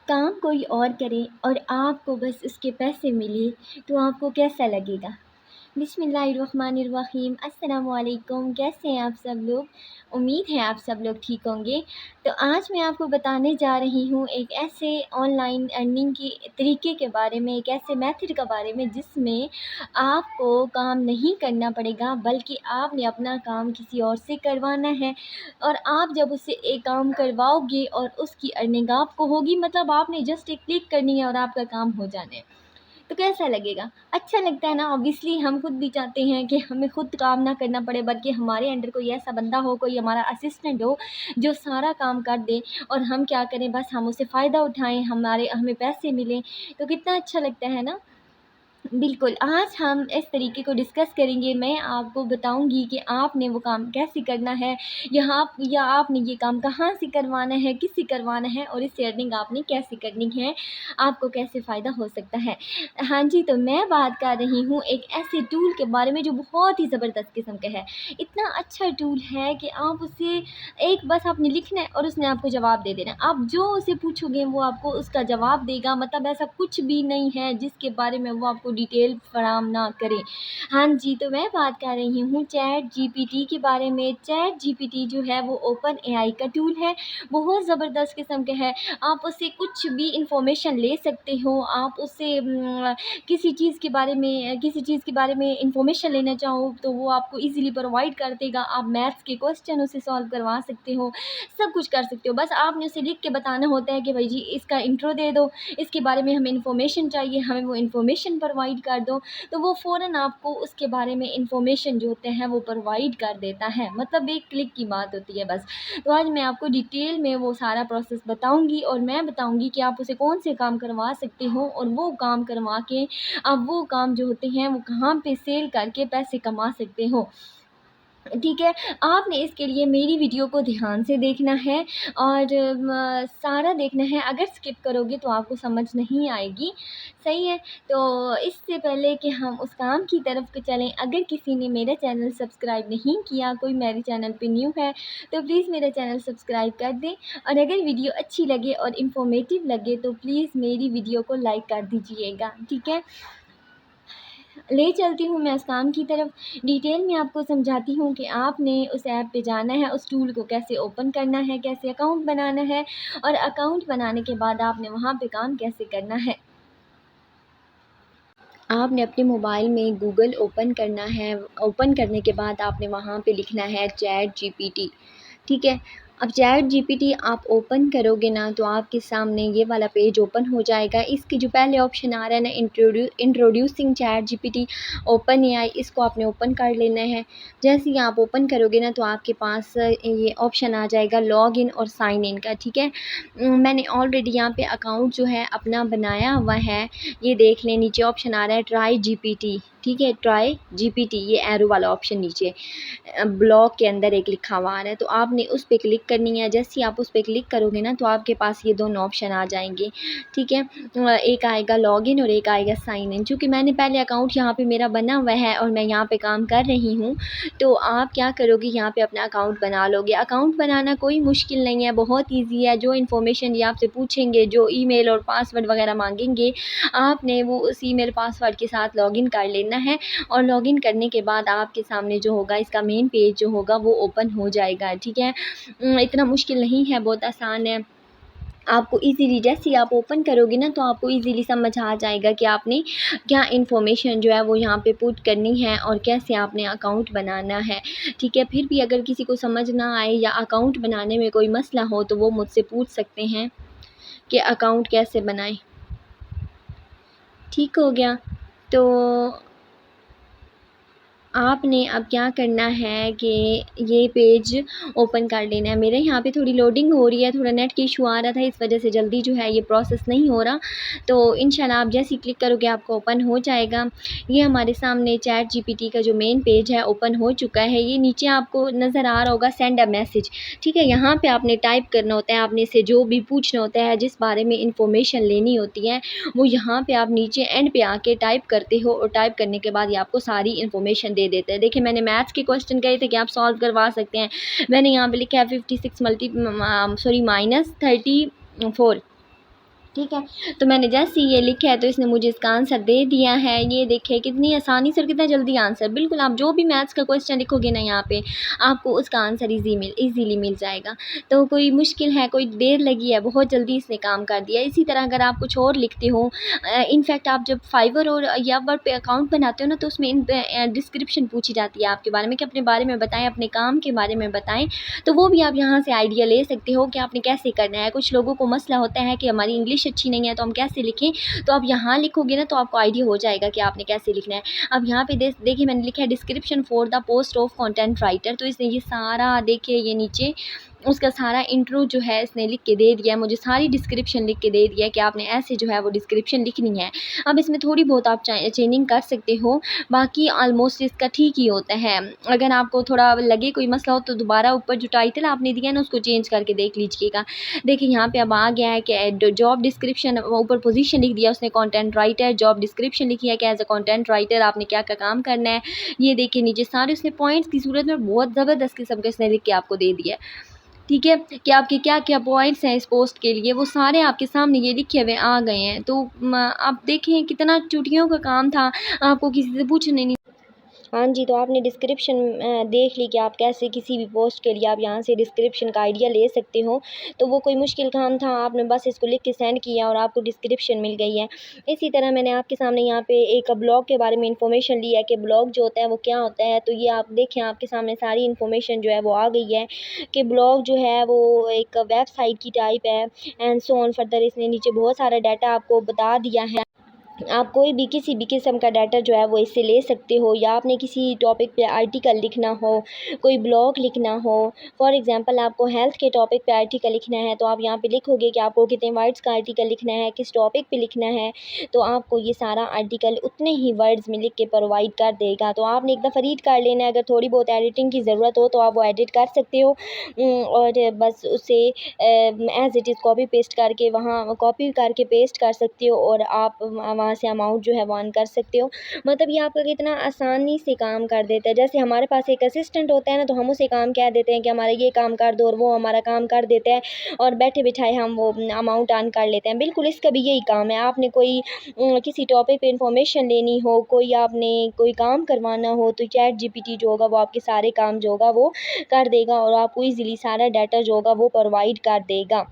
काम कोई और करे और आपको बस उसके पैसे मिले तो आपको कैसा लगेगा? बिस्मिल्लाहिर्रहमानिर्रहीम, अस्सलामुअलैकुम। कैसे हैं आप सब लोग? उम्मीद है आप सब लोग ठीक होंगे। तो आज मैं आपको बताने जा रही हूँ एक ऐसे ऑनलाइन अर्निंग के तरीके के बारे में, एक ऐसे मेथड के बारे में जिसमें आपको काम नहीं करना पड़ेगा, बल्कि आपने अपना काम किसी और से करवाना है। और आप जब उससे एक काम करवाओगे और उसकी अर्निंग आपको होगी, मतलब आपने जस्ट एक क्लिक करनी है और आपका काम हो जाना है। तो कैसा लगेगा? अच्छा लगता है ना। ऑब्वियसली हम खुद भी चाहते हैं कि हमें खुद काम ना करना पड़े, बल्कि हमारे अंडर कोई ऐसा बंदा हो, कोई हमारा असिस्टेंट हो जो सारा काम कर दे और हम क्या करें, बस हम उससे फ़ायदा उठाएं, हमें पैसे मिलें। तो कितना अच्छा लगता है ना। बिल्कुल, आज हम इस तरीके को डिस्कस करेंगे। मैं आपको बताऊँगी कि आपने वो काम कैसे करना है, या आपने ये काम कहाँ से करवाना है, किससे करवाना है और इससे अर्निंग आपने कैसे करनी है, आपको कैसे फ़ायदा हो सकता है। हाँ जी, तो मैं बात कर रही हूँ एक ऐसे टूल के बारे में जो बहुत ही ज़बरदस्त किस्म का है। इतना अच्छा टूल है कि आप उससे एक बस आपने लिखना है और उसने आपको जवाब दे देना है। आप जो उसे पूछोगे वो आपको उसका जवाब देगा, मतलब ऐसा कुछ भी नहीं है जिसके बारे में वो आपको डिटेल फराहम ना करे। हाँ जी, तो मैं बात कर रही हूँ चैट जीपीटी के बारे में। चैट जीपीटी जो है वो ओपन एआई का टूल है, बहुत ज़बरदस्त किस्म का है। आप उससे कुछ भी इंफॉर्मेशन ले सकते हो। आप उससे किसी चीज़ के बारे में इंफॉर्मेशन लेना चाहो तो वो आपको ईज़िली प्रोवाइड कर देगा। आप मैथ्स के क्वेश्चन उससे सॉल्व करवा सकते हो, सब कुछ कर सकते हो। बस आपने उसे लिख के बताना होता है कि भाई जी इसका इंट्रो दे दो, इसके बारे में हमें इन्फॉर्मेशन चाहिए, हमें वो इन्फॉर्मेशन प्रोवाइड कर दो। तो वो फ़ौरन आपको उसके बारे में इन्फॉर्मेशन जो होते हैं वो प्रोवाइड कर देता है। मतलब एक क्लिक की बात होती है बस। तो आज मैं आपको डिटेल में वो सारा प्रोसेस बताऊँगी और मैं बताऊँगी कि आप उसे कौन से काम करवा सकते हो और वो काम करवा के आप वो काम जो होते हैं वो कहाँ पे सेल करके पैसे कमा सकते हो। ठीक है, आपने इसके लिए मेरी वीडियो को ध्यान से देखना है और सारा देखना है। अगर स्किप करोगे तो आपको समझ नहीं आएगी। सही है? तो इससे पहले कि हम उस काम की तरफ चलें, अगर किसी ने मेरा चैनल सब्सक्राइब नहीं किया, कोई मेरे चैनल पे न्यू है, तो प्लीज़ मेरा चैनल सब्सक्राइब कर दें। और अगर वीडियो अच्छी लगे और इन्फॉर्मेटिव लगे तो प्लीज़ मेरी वीडियो को लाइक कर दीजिएगा। ठीक है? ले चलती हूँ मैं उस काम की तरफ। डिटेल में आपको समझाती हूँ कि आपने उस ऐप पे जाना है, उस टूल को कैसे ओपन करना है, कैसे अकाउंट बनाना है और अकाउंट बनाने के बाद आपने वहाँ पे काम कैसे करना है। आपने अपने मोबाइल में गूगल ओपन करना है। ओपन करने के बाद आपने वहाँ पे लिखना है चैट जीपीटी। ठीक है? अब चैट जीपीटी आप ओपन करोगे ना तो आपके सामने ये वाला पेज ओपन हो जाएगा। इसके जो पहले ऑप्शन आ रहा है ना, introducing chat GPT open AI, इसको आपने ओपन कर लेना है। जैसे ही आप ओपन करोगे ना तो आपके पास ये ऑप्शन आ जाएगा लॉग इन और साइन इन का। ठीक है? मैंने ऑलरेडी यहाँ पे अकाउंट जो है अपना बनाया हुआ है। ये देख लें, नीचे ऑप्शन आ रहा है ट्राई जीपीटी। ठीक है? ट्राई जीपीटी, ये एरो वाला ऑप्शन नीचे ब्लॉक के अंदर एक लिखा हुआ आ रहा है, तो आपने उस पे क्लिक करनी है। जैसे ही आप उस पे क्लिक करोगे ना तो आपके पास ये दोनों ऑप्शन आ जाएंगे। ठीक है? एक आएगा लॉगिन और एक आएगा साइन इन। चूँकि मैंने पहले अकाउंट यहाँ पे मेरा बना हुआ है और मैं यहाँ पे काम कर रही हूँ, तो आप क्या करोगे, यहाँ पे अपना अकाउंट बना लोगे। अकाउंट बनाना कोई मुश्किल नहीं है, बहुत ईजी है। जो इन्फॉर्मेशन ये आपसे पूछेंगे, जो ईमेल और पासवर्ड वगैरह मांगेंगे, आपने वो उस ईमेल पासवर्ड के साथ लॉगिन कर लेना है। और लॉगिन करने के बाद आपके सामने जो होगा, इसका मेन पेज जो होगा वो ओपन हो जाएगा। ठीक है? इतना मुश्किल नहीं है, बहुत आसान है। आपको ईज़िली जैसे ही आप ओपन करोगे ना तो आपको ईज़िली समझ आ जाएगा कि आपने क्या इन्फॉर्मेशन जो है वो यहाँ पे पुट करनी है और कैसे आपने अकाउंट बनाना है। ठीक है? फिर भी अगर किसी को समझ ना आए या अकाउंट बनाने में कोई मसला हो तो वो मुझसे पूछ सकते हैं कि अकाउंट कैसे बनाएँ। ठीक हो गया? तो आपने अब क्या करना है कि ये पेज ओपन कर लेना है। मेरे यहाँ पे थोड़ी लोडिंग हो रही है, थोड़ा नेट की इशू आ रहा था, इस वजह से जल्दी जो है ये प्रोसेस नहीं हो रहा। तो इंशाल्लाह आप जैसे ही क्लिक करोगे आपको ओपन हो जाएगा। ये हमारे सामने चैट जीपीटी का जो मेन पेज है ओपन हो चुका है। ये नीचे आपको नज़र आ रहा होगा सेंड अ मैसेज। ठीक है? यहाँ पे आपने टाइप करना होता है, आपने इससे जो भी पूछना होता है, जिस बारे में इंफॉर्मेशन लेनी होती है, वो यहाँ पे आप नीचे एंड पे आके टाइप करते हो और टाइप करने के बाद ये आपको सारी इन्फॉर्मेशन दे देता है। देखिए, मैंने मैथ्स के क्वेश्चन कहे थे कि आप सॉल्व करवा सकते हैं। मैंने यहाँ पे लिखा है 56 -34 ठीक है। तो मैंने जैसे ही ये लिखा है तो इसने मुझे इसका आंसर दे दिया है। ये देखिए कितनी आसानी से और कितना जल्दी आंसर, बिल्कुल आप जो भी मैथ्स का क्वेश्चन लिखोगे ना यहाँ पे आपको उसका आंसर ईज़िली मिल जाएगा। तो कोई मुश्किल है, कोई देर लगी है, बहुत जल्दी इसने काम कर दिया। इसी तरह अगर आप कुछ और लिखते हो, इनफैक्ट आप जब फाइवर और या वर्ड पे अकाउंट बनाते हो ना तो उसमें डिस्क्रिप्शन पूछी जाती है आपके बारे में कि अपने बारे में बताएँ, अपने काम के बारे में बताएँ। तो वो भी आप यहाँ से आइडिया ले सकते हो कि आपने कैसे करना है। कुछ लोगों को मसला होता है कि हमारी इंग्लिश अच्छी नहीं है तो हम कैसे लिखें, तो आप यहाँ लिखोगे ना तो आपको आइडिया हो जाएगा कि आपने कैसे लिखना है। अब यहाँ पे देखिए मैंने लिखा है description for the post of content writer, तो इसने ये सारा देखिए ये नीचे उसका सारा इंट्रो जो है इसने लिख के दे दिया है, मुझे सारी डिस्क्रिप्शन लिख के दे दिया है कि आपने ऐसे जो है वो डिस्क्रिप्शन लिखनी है। अब इसमें थोड़ी बहुत आप चेंजिंग कर सकते हो, बाकी ऑलमोस्ट इसका ठीक ही होता है। अगर आपको थोड़ा लगे कोई मसला हो तो दोबारा ऊपर जो टाइटल आपने दिया है ना उसको चेंज करके देख लीजिएगा। देखिए यहाँ पे अब आ गया है कि जॉब डिस्क्रिप्शन, ऊपर पोजीशन लिख दिया उसने कंटेंट राइटर, जॉब डिस्क्रिप्शन लिखी है कि एज अ कंटेंट राइटर आपने क्या क्या काम करना है। ये देखिए नीचे सारे उसने पॉइंट्स की सूरत में बहुत ज़बरदस्त किस्म का इसने लिख के आपको दे दिया है। ठीक है, कि आपके क्या क्या पॉइंट्स हैं इस पोस्ट के लिए, वो सारे आपके सामने ये लिखे हुए आ गए हैं। तो आप देखें कितना चुटकियों का काम था, आपको किसी से पूछने नहीं। हाँ जी, तो आपने डिस्क्रिप्शन देख ली कि आप कैसे किसी भी पोस्ट के लिए आप यहाँ से डिस्क्रिप्शन का आइडिया ले सकते हो। तो वो कोई मुश्किल काम था, आपने बस इसको लिख के सेंड किया और आपको डिस्क्रिप्शन मिल गई है। इसी तरह मैंने आपके सामने यहाँ पे एक ब्लॉग के बारे में इन्फॉर्मेशन ली है कि ब्लॉग जो होता है वो क्या होता है। तो ये आप देखें आपके सामने सारी इन्फॉर्मेशन जो है वो आ गई है कि ब्लॉग जो है वो एक वेबसाइट की टाइप है एंड सो ऑन फर्दर। इसने नीचे बहुत सारा डाटा आपको बता दिया है। आप कोई भी किसी भी किस्म का डाटा जो है वो इससे ले सकते हो, या आपने किसी टॉपिक पे आर्टिकल लिखना हो, कोई ब्लॉग लिखना हो, फॉर एग्जांपल आपको हेल्थ के टॉपिक पे आर्टिकल लिखना है तो आप यहाँ पे लिखोगे कि आपको कितने वर्ड्स का आर्टिकल लिखना है, किस टॉपिक पे लिखना है, तो आपको ये सारा आर्टिकल उतने ही वर्ड्स में लिख के प्रोवाइड कर देगा। तो आपने एक दफ़ा रीड कर लेना है, अगर थोड़ी बहुत एडिटिंग की ज़रूरत हो तो आप वो एडिट कर सकते हो और बस उसे as it is copy paste करके वहाँ कॉपी करके पेस्ट कर सकते हो और आप वहाँ से अमाउंट जो है वो अर्न कर सकते हो। मतलब ये आपका कितना आसानी से काम कर देता है। जैसे हमारे पास एक असिस्टेंट होता है ना तो हम उसे काम कह देते हैं कि हमारा ये काम कर दो और वो हमारा काम कर देता है और बैठे बिठाए हम वो अमाउंट अर्न कर लेते हैं। बिल्कुल इसका भी यही काम है। आपने कोई किसी टॉपिक पे इंफॉर्मेशन लेनी हो, कोई आपने कोई काम करवाना हो तो चैट जीपीटी जो होगा वो आपके सारे काम जो होगा वो कर देगा और आपको ईज़िली सारा डाटा जो होगा वो प्रोवाइड कर देगा।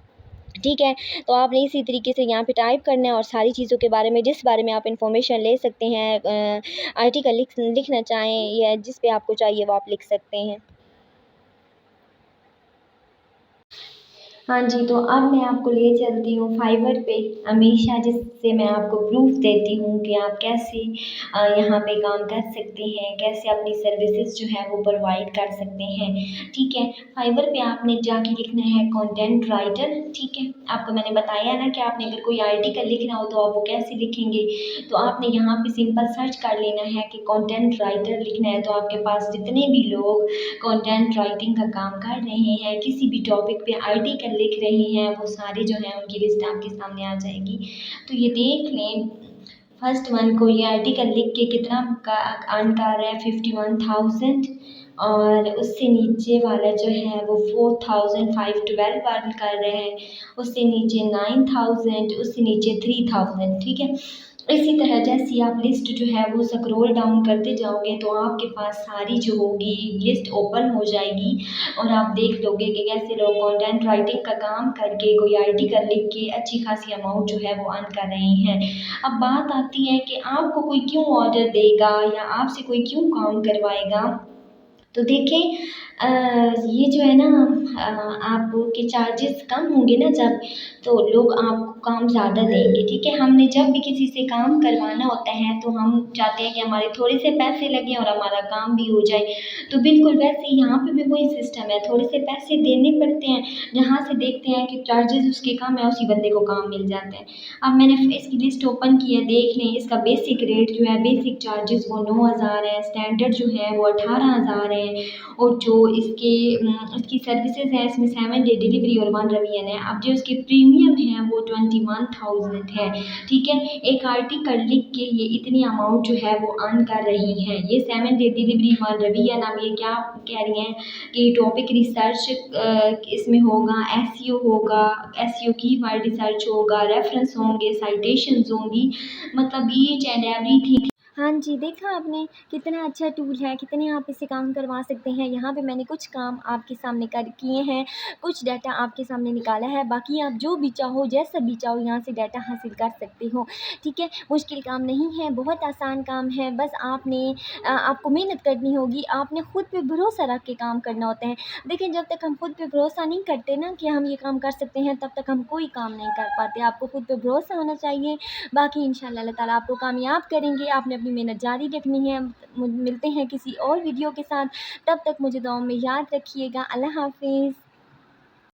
ठीक है, तो आपने इसी तरीके से यहाँ पे टाइप करना है और सारी चीज़ों के बारे में जिस बारे में आप इन्फॉर्मेशन ले सकते हैं, आर्टिकल लिखना चाहें या जिस पे आपको चाहिए वो आप लिख सकते हैं। हाँ जी, तो अब मैं आपको ले चलती हूँ फाइवर पे हमेशा, जिससे मैं आपको प्रूफ़ देती हूँ कि आप कैसे यहाँ पे काम कर सकते हैं, कैसे अपनी सर्विसेज जो है वो प्रोवाइड कर सकते हैं। ठीक है, फाइवर पे आपने जाके लिखना है कंटेंट राइटर। ठीक है, आपको मैंने बताया ना कि आपने अगर कोई आर्टिकल लिखना हो तो आप वो कैसे लिखेंगे। तो आपने यहाँ पे सिंपल सर्च कर लेना है कि कंटेंट राइटर लिखना है, तो आपके पास जितने भी लोग कंटेंट राइटिंग का काम कर रहे हैं, किसी भी टॉपिक पे आर्टिकल लिख रहे हैं, वो सारे जो हैं उनकी लिस्ट आपके सामने आ जाएगी। तो ये देख लें, फर्स्ट वन को ये आर्टिकल लिख के कितना का अर्न कर रहा है, 51,000, और उससे नीचे वाला जो है वो 4,512 अर्न कर रहे हैं, उससे नीचे 9,000, उससे नीचे 3,000। ठीक है, इसी तरह जैसी आप लिस्ट जो है वो स्क्रॉल डाउन करते जाओगे तो आपके पास सारी जो होगी लिस्ट ओपन हो जाएगी और आप देख लोगे कि कैसे लोग कंटेंट राइटिंग का काम करके कोई आर्टिकल लिख के अच्छी खासी अमाउंट जो है वो अर्न कर रहे हैं। अब बात आती है कि आपको कोई क्यों ऑर्डर देगा या आपसे कोई क्यों काम करवाएगा। तो देखें, ये जो है ना, आपके चार्जेस कम होंगे ना जब, तो लोग आपको काम ज़्यादा देंगे। ठीक है, हमने जब भी किसी से काम करवाना होता है तो हम चाहते हैं कि हमारे थोड़े से पैसे लगें और हमारा काम भी हो जाए। तो बिल्कुल वैसे ही यहाँ पे भी वही सिस्टम है, थोड़े से पैसे देने पड़ते हैं, जहाँ से देखते हैं कि चार्जेस उसके कम है उसी बंदे को काम मिल जाता है। अब मैंने इसकी लिस्ट ओपन की है, देख लें इसका बेसिक रेट जो है, बेसिक चार्जेस वो 9,000 है, स्टैंडर्ड जो है वो 18,000 है और जो इसकी सर्विसेज सर्विसेज है, इसमें 7 डे डिलीवरी और 1 रिवीजन है। अब जो इसके प्रीमियम है वो 21,000 है, ठीक है। एक आर्टिकल लिख के ये इतनी अमाउंट जो है वो अर्न कर रही हैं। ये 7 डे डिलीवरी 1 रिवीजन। अब ये क्या कह रही हैं कि टॉपिक रिसर्च इसमें होगा, एसईओ होगा, एसईओ कीवर्ड रिसर्च होगा, रेफरेंस होंगे, साइटेशंस होंगी, मतलब ईच एंड एवरीथिंग। हाँ जी, देखा आपने कितना अच्छा टूल है, कितने आप इससे काम करवा सकते हैं। यहाँ पे मैंने कुछ काम आपके सामने कर किए हैं, कुछ डाटा आपके सामने निकाला है, बाकी आप जो भी चाहो, जैसा भी चाहो यहाँ से डाटा हासिल कर सकते हो, ठीक है। मुश्किल काम नहीं है, बहुत आसान काम है। बस आपको मेहनत करनी होगी, आपने खुद पे भरोसा रख के काम करना होता है। देखिए, जब तक हम खुद पे भरोसा नहीं करते ना कि हम ये काम कर सकते हैं, तब तक हम कोई काम नहीं कर पाते। आपको खुद पे भरोसा होना चाहिए, बाकी इंशाल्लाह अल्लाह ताला आपको कामयाब करेंगे। आपने अपनी मेहनत जारी रखनी है। मिलते हैं किसी और वीडियो के साथ, तब तक मुझे दुआ में याद रखिएगा। अल्लाह हाफिज़।